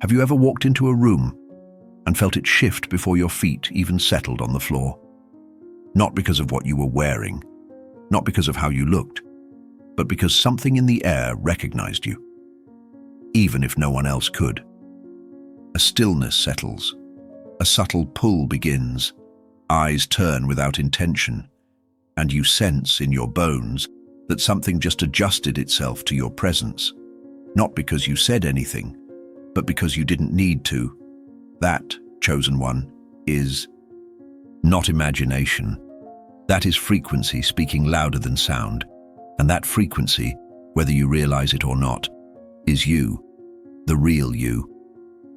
Have you ever walked into a room and felt it shift before your feet even settled on the floor? Not because of what you were wearing, not because of how you looked, but because something in the air recognized you, even if no one else could. A stillness settles, a subtle pull begins, eyes turn without intention, and you sense in your bones that something just adjusted itself to your presence, not because you said anything, but because you didn't need to. That, chosen one, is not imagination. That is frequency speaking louder than sound, and that frequency, whether you realize it or not, is you, the real you.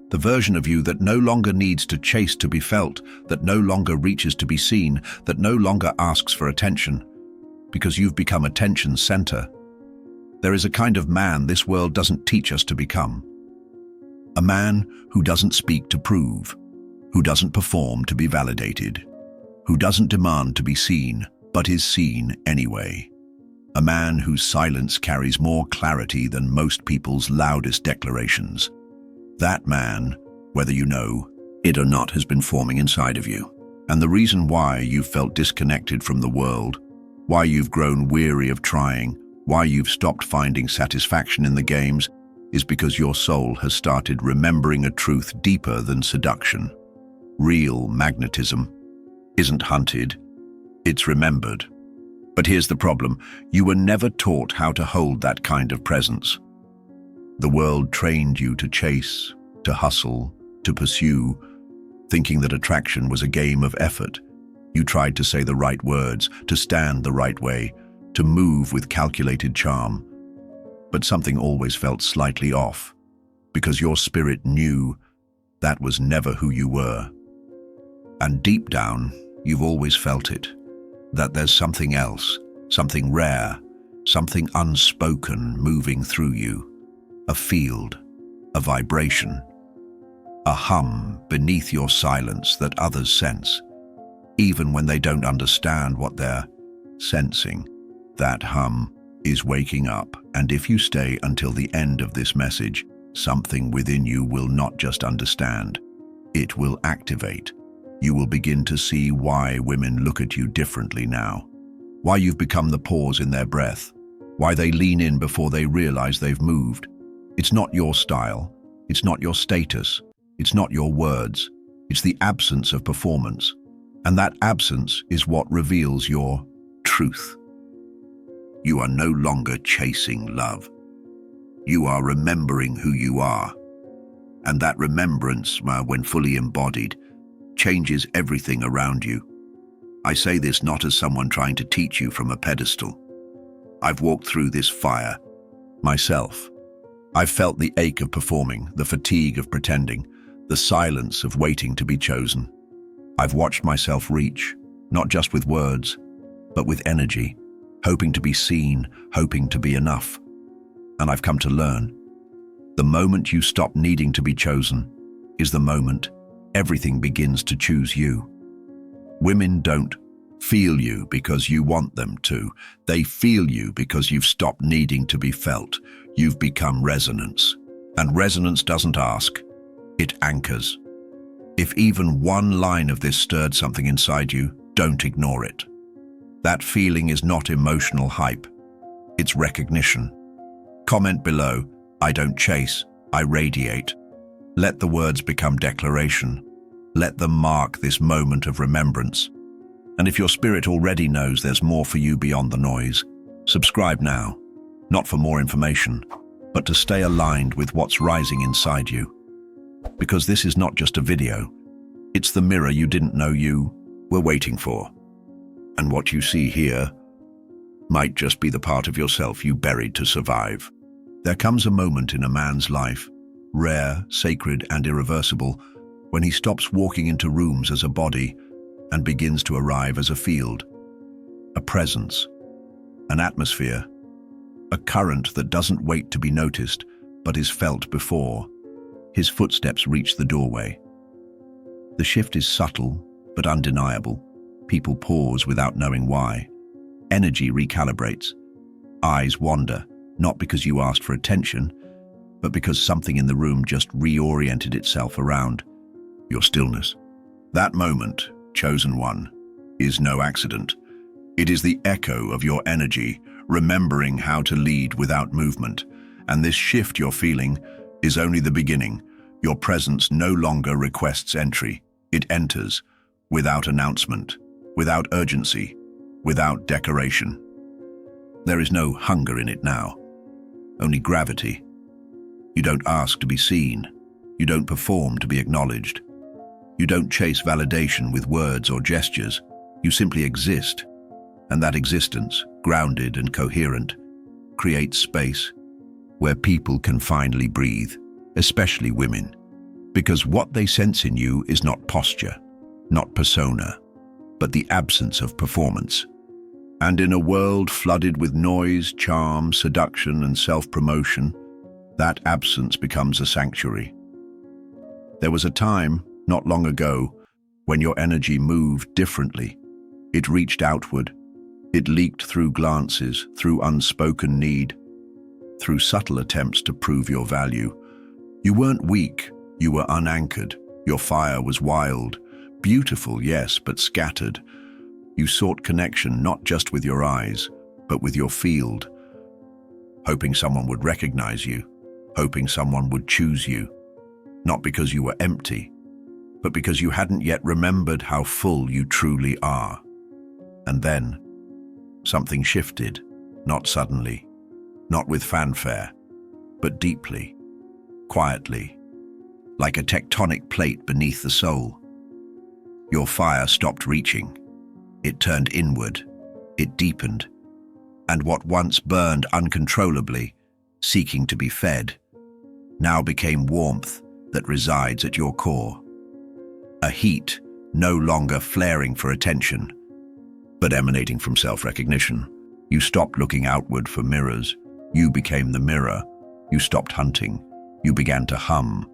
The version of you that no longer needs to chase to be felt, that no longer reaches to be seen, that no longer asks for attention, because you've become attention's center. There is a kind of man this world doesn't teach us to become. A man who doesn't speak to prove, who doesn't perform to be validated, who doesn't demand to be seen, but is seen anyway. A man whose silence carries more clarity than most people's loudest declarations. That man, whether you know it or not, has been forming inside of you. And the reason why you've felt disconnected from the world, why you've grown weary of trying, why you've stopped finding satisfaction in the games, is because your soul has started remembering a truth deeper than seduction. Real magnetism isn't hunted, it's remembered. But here's the problem: you were never taught how to hold that kind of presence. The world trained you to chase, to hustle, to pursue, thinking that attraction was a game of effort. You tried to say the right words, to stand the right way, to move with calculated charm. But something always felt slightly off, because your spirit knew that was never who you were. And deep down, you've always felt it, that there's something else, something rare, something unspoken moving through you. A field, a vibration, a hum beneath your silence that others sense, even when they don't understand what they're sensing. That hum is waking up, and if you stay until the end of this message, something within you will not just understand, it will activate. You will begin to see why women look at you differently now, why you've become the pause in their breath, why they lean in before they realize they've moved. It's not your style, it's not your status, it's not your words, it's the absence of performance. And that absence is what reveals your truth. You are no longer chasing love. You are remembering who you are. And that remembrance, when fully embodied, changes everything around you. I say this not as someone trying to teach you from a pedestal. I've walked through this fire myself. I've felt the ache of performing, the fatigue of pretending, the silence of waiting to be chosen. I've watched myself reach, not just with words, but with energy, hoping to be seen, hoping to be enough. And I've come to learn, the moment you stop needing to be chosen is the moment everything begins to choose you. Women don't feel you because you want them to. They feel you because you've stopped needing to be felt. You've become resonance. And resonance doesn't ask, it anchors. If even one line of this stirred something inside you, don't ignore it. That feeling is not emotional hype, it's recognition. Comment below, I don't chase, I radiate. Let the words become declaration. Let them mark this moment of remembrance. And if your spirit already knows there's more for you beyond the noise, subscribe now, not for more information, but to stay aligned with what's rising inside you. Because this is not just a video, it's the mirror you didn't know you were waiting for. And what you see here might just be the part of yourself you buried to survive. There comes a moment in a man's life, rare, sacred, and irreversible, when he stops walking into rooms as a body and begins to arrive as a field, a presence, an atmosphere, a current that doesn't wait to be noticed, but is felt before his footsteps reach the doorway. The shift is subtle, but undeniable. People pause without knowing why. Energy recalibrates. Eyes wander, not because you asked for attention, but because something in the room just reoriented itself around your stillness. That moment, chosen one, is no accident. It is the echo of your energy, remembering how to lead without movement. And this shift you're feeling is only the beginning. Your presence no longer requests entry. It enters without announcement, without urgency, without decoration. There is no hunger in it now, only gravity. You don't ask to be seen. You don't perform to be acknowledged. You don't chase validation with words or gestures. You simply exist. And that existence, grounded and coherent, creates space where people can finally breathe, especially women. Because what they sense in you is not posture, not persona, but the absence of performance. And in a world flooded with noise, charm, seduction, and self-promotion, that absence becomes a sanctuary. There was a time, not long ago, when your energy moved differently. It reached outward. It leaked through glances, through unspoken need, through subtle attempts to prove your value. You weren't weak, you were unanchored. Your fire was wild, beautiful, yes, but scattered. You sought connection not just with your eyes, but with your field, hoping someone would recognize you, hoping someone would choose you, not because you were empty, but because you hadn't yet remembered how full you truly are. And then, something shifted, not suddenly, not with fanfare, but deeply, quietly, like a tectonic plate beneath the soul. Your fire stopped reaching. It turned inward. It deepened. And what once burned uncontrollably, seeking to be fed, now became warmth that resides at your core. A heat no longer flaring for attention, but emanating from self-recognition. You stopped looking outward for mirrors. You became the mirror. You stopped hunting. You began to hum.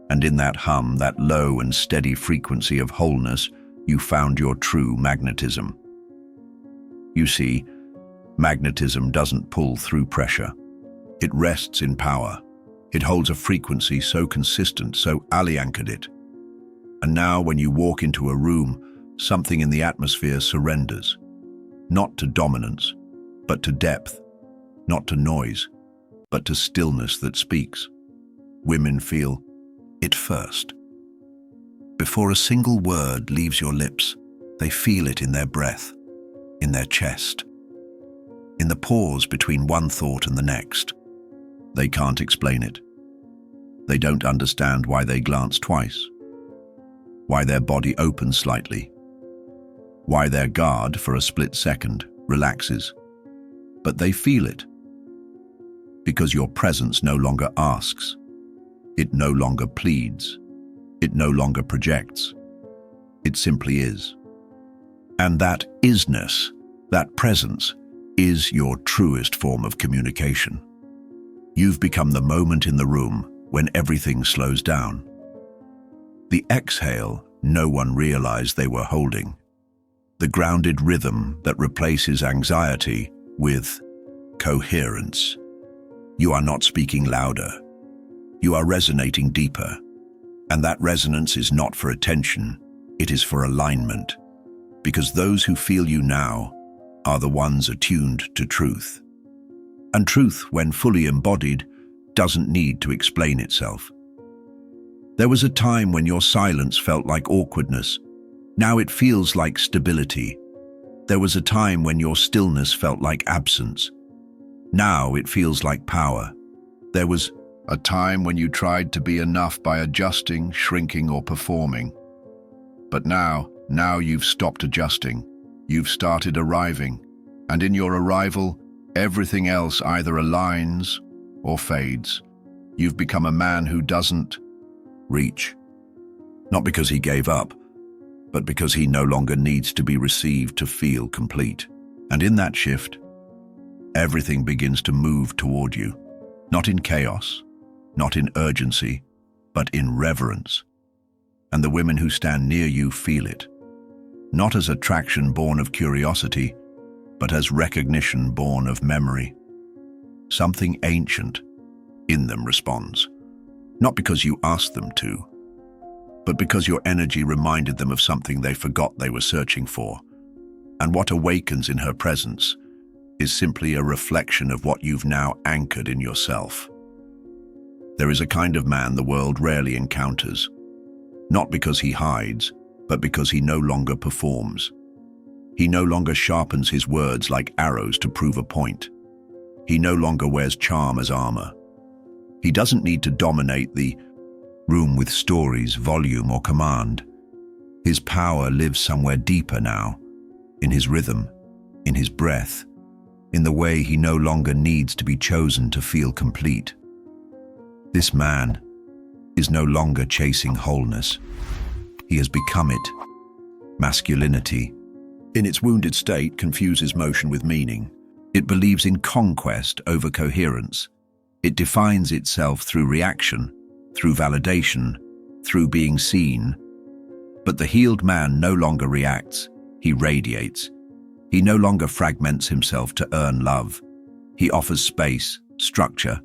And in that hum, that low and steady frequency of wholeness, you found your true magnetism. You see, magnetism doesn't pull through pressure. It rests in power. It holds a frequency so consistent, so anchored it. And now when you walk into a room, something in the atmosphere surrenders. Not to dominance, but to depth. Not to noise, but to stillness that speaks. Women feel it first. Before a single word leaves your lips, they feel it in their breath, in their chest, in the pause between one thought and the next. They can't explain it. They don't understand why they glance twice, why their body opens slightly, why their guard for a split second relaxes. But they feel it, because your presence no longer asks. It no longer pleads. It no longer projects. It simply is. And that isness, that presence, is your truest form of communication. You've become the moment in the room when everything slows down. The exhale no one realized they were holding. The grounded rhythm that replaces anxiety with coherence. You are not speaking louder. You are resonating deeper. And that resonance is not for attention, it is for alignment. Because those who feel you now are the ones attuned to truth. And truth, when fully embodied, doesn't need to explain itself. There was a time when your silence felt like awkwardness. Now it feels like stability. There was a time when your stillness felt like absence. Now it feels like power. There was a time when you tried to be enough by adjusting, shrinking, or performing. But now you've stopped adjusting. You've started arriving. And in your arrival, everything else either aligns or fades. You've become a man who doesn't reach. Not because he gave up, but because he no longer needs to be received to feel complete. And in that shift, everything begins to move toward you, not in chaos, not in urgency, but in reverence. And the women who stand near you feel it, not as attraction born of curiosity, but as recognition born of memory. Something ancient, in them responds. Not because you asked them to, but because your energy reminded them of something they forgot they were searching for. And what awakens in her presence is simply a reflection of what you've now anchored in yourself. There is a kind of man the world rarely encounters, not because he hides, but because he no longer performs. He no longer sharpens his words like arrows to prove a point. He no longer wears charm as armor. He doesn't need to dominate the room with stories, volume, or command. His power lives somewhere deeper now, in his rhythm, in his breath, in the way he no longer needs to be chosen to feel complete. This man is no longer chasing wholeness. He has become it. Masculinity, in its wounded state, confuses motion with meaning. It believes in conquest over coherence. It defines itself through reaction, through validation, through being seen. But the healed man no longer reacts, he radiates. He no longer fragments himself to earn love. He offers space, structure,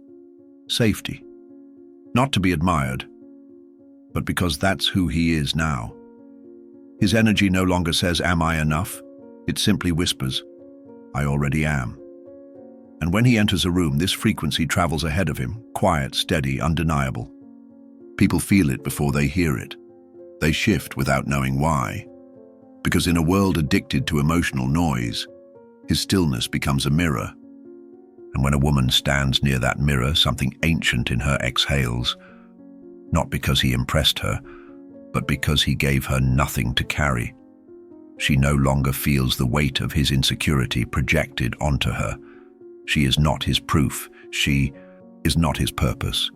safety. Not to be admired, but because that's who he is now. His energy no longer says, "Am I enough?" It simply whispers, "I already am." And when he enters a room, this frequency travels ahead of him, quiet, steady, undeniable. People feel it before they hear it. They shift without knowing why. Because in a world addicted to emotional noise, his stillness becomes a mirror. And when a woman stands near that mirror, something ancient in her exhales, not because he impressed her, but because he gave her nothing to carry. She no longer feels the weight of his insecurity projected onto her. She is not his proof. She is not his purpose.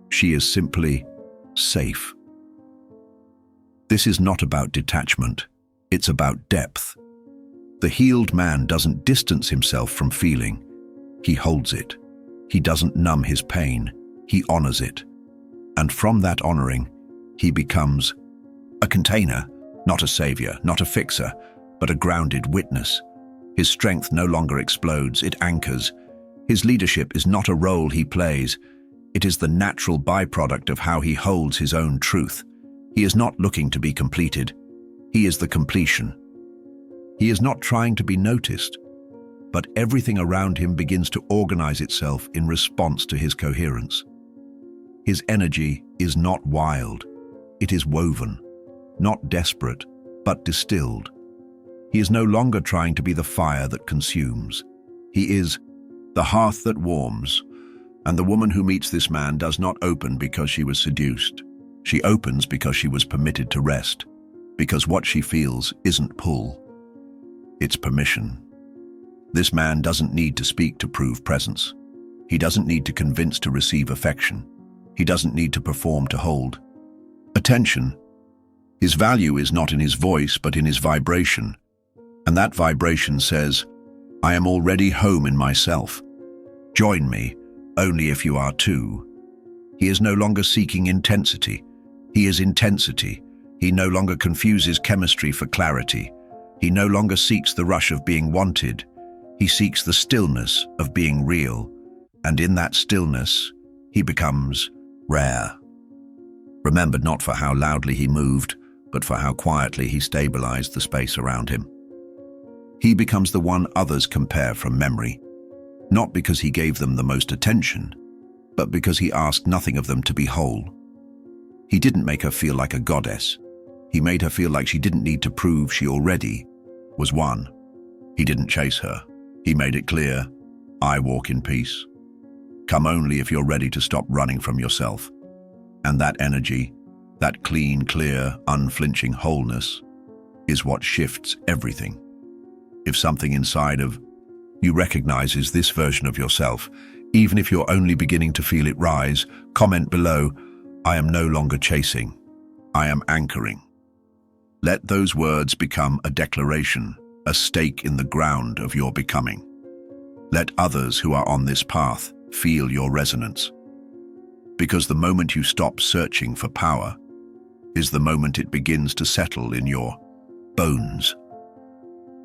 She is simply safe. This is not about detachment. It's about depth. The healed man doesn't distance himself from feeling. He holds it. He doesn't numb his pain. He honors it. And from that honoring, he becomes a container, not a savior, not a fixer, but a grounded witness. His strength no longer explodes, it anchors. His leadership is not a role he plays. It is the natural byproduct of how he holds his own truth. He is not looking to be completed. He is the completion. He is not trying to be noticed, but everything around him begins to organize itself in response to his coherence. His energy is not wild. It is woven, not desperate, but distilled. He is no longer trying to be the fire that consumes. He is the hearth that warms, and the woman who meets this man does not open because she was seduced. She opens because she was permitted to rest, because what she feels isn't pull, it's permission. This man doesn't need to speak to prove presence. He doesn't need to convince to receive affection. He doesn't need to perform to hold attention. His value is not in his voice, but in his vibration. And that vibration says, "I am already home in myself. Join me, only if you are too." He is no longer seeking intensity. He is intensity. He no longer confuses chemistry for clarity. He no longer seeks the rush of being wanted. He seeks the stillness of being real. And in that stillness, he becomes rare. Remembered not for how loudly he moved, but for how quietly he stabilized the space around him. He becomes the one others compare from memory, not because he gave them the most attention, but because he asked nothing of them to be whole. He didn't make her feel like a goddess. He made her feel like she didn't need to prove she already was one. He didn't chase her. He made it clear, "I walk in peace. Come only if you're ready to stop running from yourself." And that energy, that clean, clear, unflinching wholeness, is what shifts everything. If something inside of you recognizes this version of yourself, even if you're only beginning to feel it rise, comment below, "I am no longer chasing. I am anchoring." Let those words become a declaration, a stake in the ground of your becoming. Let others who are on this path feel your resonance. Because the moment you stop searching for power is the moment it begins to settle in your bones.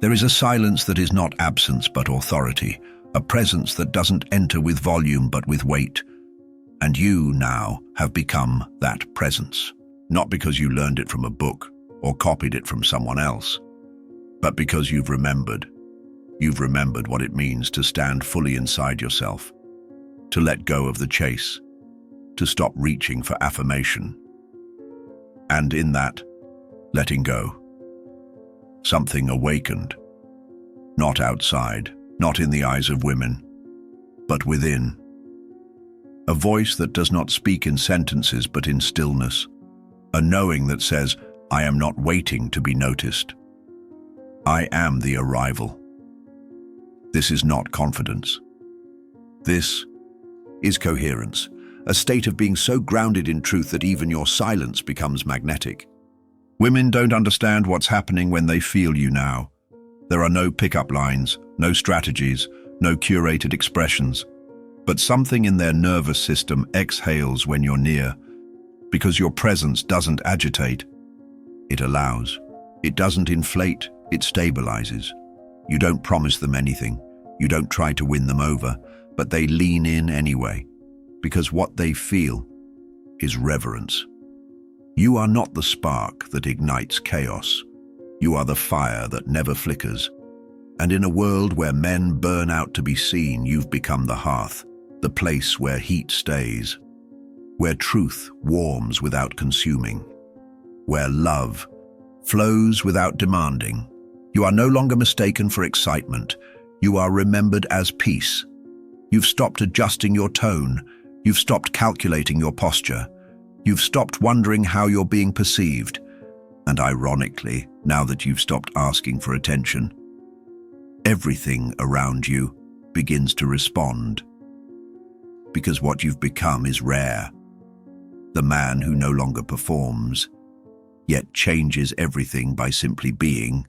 There is a silence that is not absence but authority, a presence that doesn't enter with volume but with weight. And you now have become that presence, not because you learned it from a book or copied it from someone else, but because you've remembered. You've remembered what it means to stand fully inside yourself, to let go of the chase, to stop reaching for affirmation. And in that, letting go, something awakened, not outside, not in the eyes of women, but within. A voice that does not speak in sentences but in stillness, a knowing that says, I am not waiting to be noticed. I am the arrival. This is not confidence. This is coherence, a state of being so grounded in truth that even your silence becomes magnetic. Women don't understand what's happening when they feel you now. There are no pickup lines, no strategies, no curated expressions, but something in their nervous system exhales when you're near, because your presence doesn't agitate. It allows. It doesn't inflate, it stabilizes. You don't promise them anything. You don't try to win them over, but they lean in anyway, because what they feel is reverence. You are not the spark that ignites chaos. You are the fire that never flickers. And in a world where men burn out to be seen, you've become the hearth, the place where heat stays, where truth warms without consuming, where love flows without demanding. You are no longer mistaken for excitement. You are remembered as peace. You've stopped adjusting your tone. You've stopped calculating your posture. You've stopped wondering how you're being perceived. And ironically, now that you've stopped asking for attention, everything around you begins to respond. Because what you've become is rare. The man who no longer performs, yet changes everything by simply being.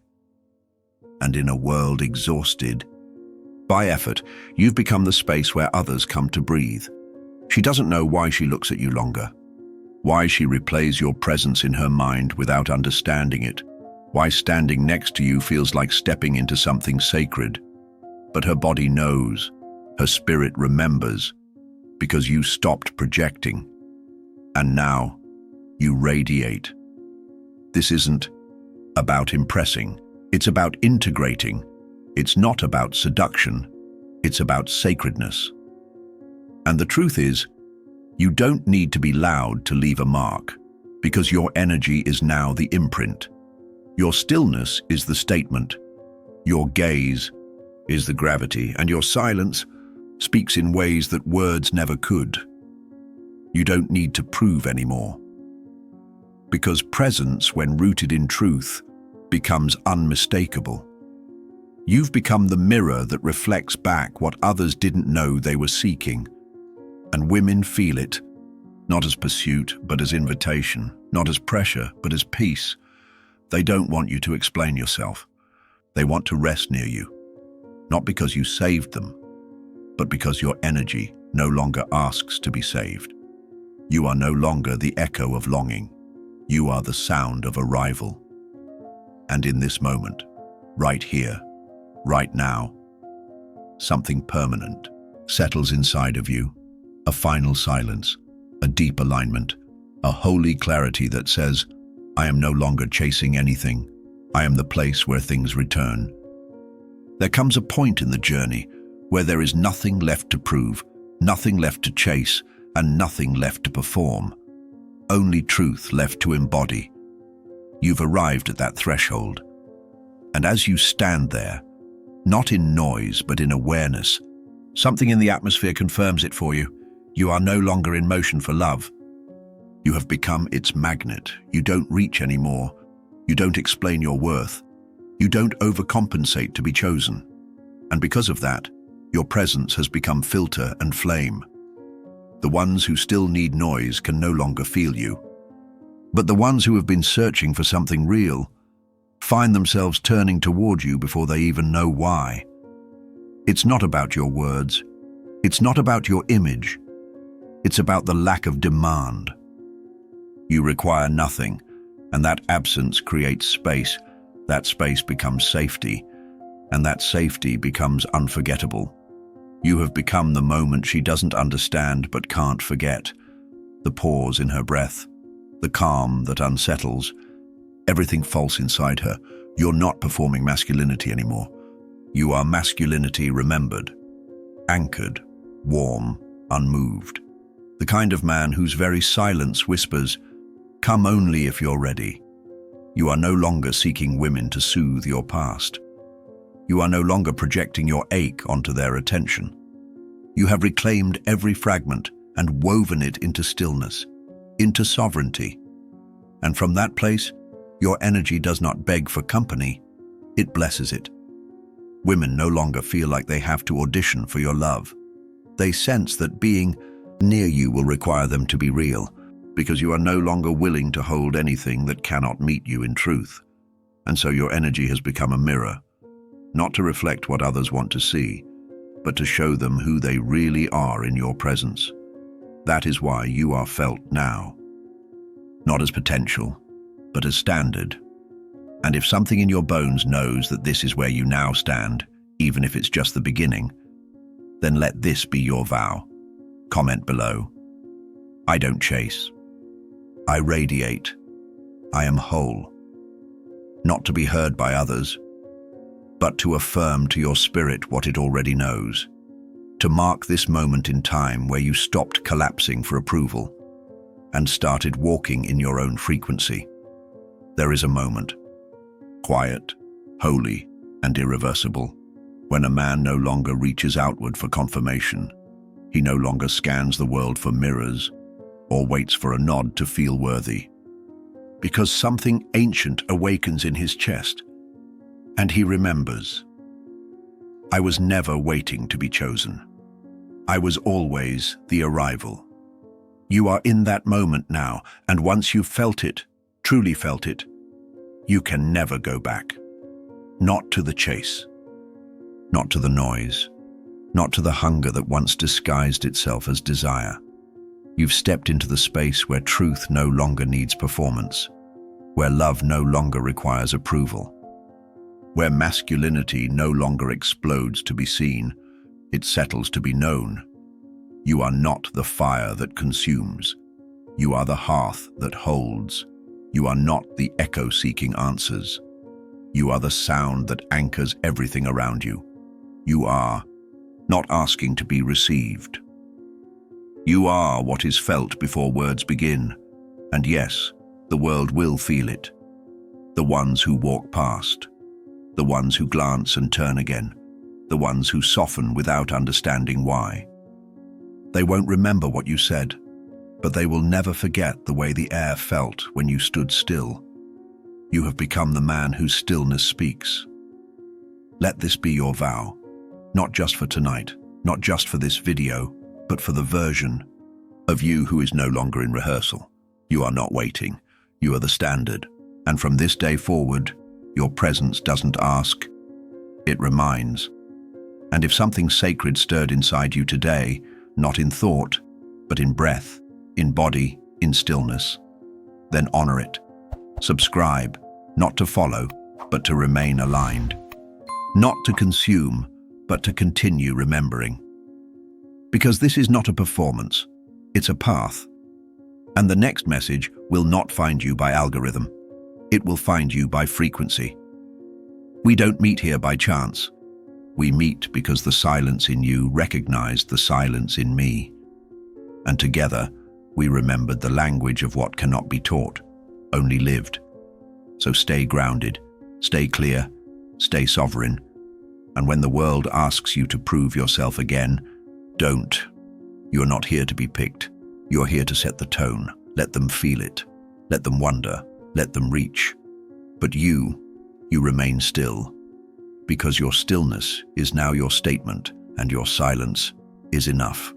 And in a world exhausted by effort, you've become the space where others come to breathe. She doesn't know why she looks at you longer, why she replays your presence in her mind without understanding it, why standing next to you feels like stepping into something sacred. But her body knows, her spirit remembers, because you stopped projecting. And now, you radiate. This isn't about impressing, it's about integrating. It's not about seduction, it's about sacredness. And the truth is, you don't need to be loud to leave a mark, because your energy is now the imprint. Your stillness is the statement. Your gaze is the gravity, and your silence speaks in ways that words never could. You don't need to prove anymore, because presence, when rooted in truth, becomes unmistakable. You've become the mirror that reflects back what others didn't know they were seeking. And women feel it, not as pursuit, but as invitation, not as pressure, but as peace. They don't want you to explain yourself. They want to rest near you, not because you saved them, but because your energy no longer asks to be saved. You are no longer the echo of longing. You are the sound of arrival. And in this moment, right here, right now, something permanent settles inside of you, a final silence, a deep alignment, a holy clarity that says, I am no longer chasing anything. I am the place where things return. There comes a point in the journey where there is nothing left to prove, nothing left to chase, and nothing left to perform. Only truth left to embody. You've arrived at that threshold. And as you stand there, not in noise, but in awareness, something in the atmosphere confirms it for you. You are no longer in motion for love. You have become its magnet. You don't reach anymore. You don't explain your worth. You don't overcompensate to be chosen. And because of that, your presence has become filter and flame. The ones who still need noise can no longer feel you. But the ones who have been searching for something real find themselves turning toward you before they even know why. It's not about your words. It's not about your image. It's about the lack of demand. You require nothing, and that absence creates space. That space becomes safety, and that safety becomes unforgettable. You have become the moment she doesn't understand but can't forget. The pause in her breath, the calm that unsettles, everything false inside her. You're not performing masculinity anymore. You are masculinity remembered, anchored, warm, unmoved. The kind of man whose very silence whispers, "Come only if you're ready." You are no longer seeking women to soothe your past. You are no longer projecting your ache onto their attention. You have reclaimed every fragment and woven it into stillness, into sovereignty. And from that place, your energy does not beg for company, it blesses it. Women no longer feel like they have to audition for your love. They sense that being near you will require them to be real, because you are no longer willing to hold anything that cannot meet you in truth. And so your energy has become a mirror, not to reflect what others want to see, but to show them who they really are in your presence. That is why you are felt now. Not as potential, but as standard. And if something in your bones knows that this is where you now stand, even if it's just the beginning, then let this be your vow. Comment below. I don't chase. I radiate. I am whole. Not to be heard by others, but to affirm to your spirit what it already knows. To mark this moment in time where you stopped collapsing for approval and started walking in your own frequency. There is a moment, quiet, holy, and irreversible, when a man no longer reaches outward for confirmation. He no longer scans the world for mirrors or waits for a nod to feel worthy. Because something ancient awakens in his chest, and he remembers. I was never waiting to be chosen. I was always the arrival. You are in that moment now, and once you've felt it, truly felt it, you can never go back. Not to the chase, not to the noise, not to the hunger that once disguised itself as desire. You've stepped into the space where truth no longer needs performance, where love no longer requires approval, where masculinity no longer explodes to be seen, it settles to be known. You are not the fire that consumes. You are the hearth that holds. You are not the echo seeking answers. You are the sound that anchors everything around you. You are not asking to be received. You are what is felt before words begin. And yes, the world will feel it. The ones who walk past. The ones who glance and turn again. The ones who soften without understanding why. They won't remember what you said, but they will never forget the way the air felt when you stood still. You have become the man whose stillness speaks. Let this be your vow, not just for tonight, not just for this video, but for the version of you who is no longer in rehearsal. You are not waiting. You are the standard. And from this day forward, your presence doesn't ask, it reminds. And if something sacred stirred inside you today, not in thought, but in breath, in body, in stillness, then honor it. Subscribe, not to follow, but to remain aligned. Not to consume, but to continue remembering. Because this is not a performance, it's a path. And the next message will not find you by algorithm. It will find you by frequency. We don't meet here by chance. We meet because the silence in you recognized the silence in me. And together, we remembered the language of what cannot be taught, only lived. So stay grounded, stay clear, stay sovereign. And when the world asks you to prove yourself again, don't. You're not here to be picked. You're here to set the tone. Let them feel it. Let them wonder. Let them reach. But you remain still. Because your stillness is now your statement, and your silence is enough.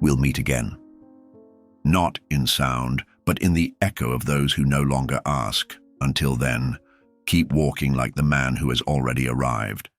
We'll meet again. Not in sound, but in the echo of those who no longer ask. Until then, keep walking like the man who has already arrived.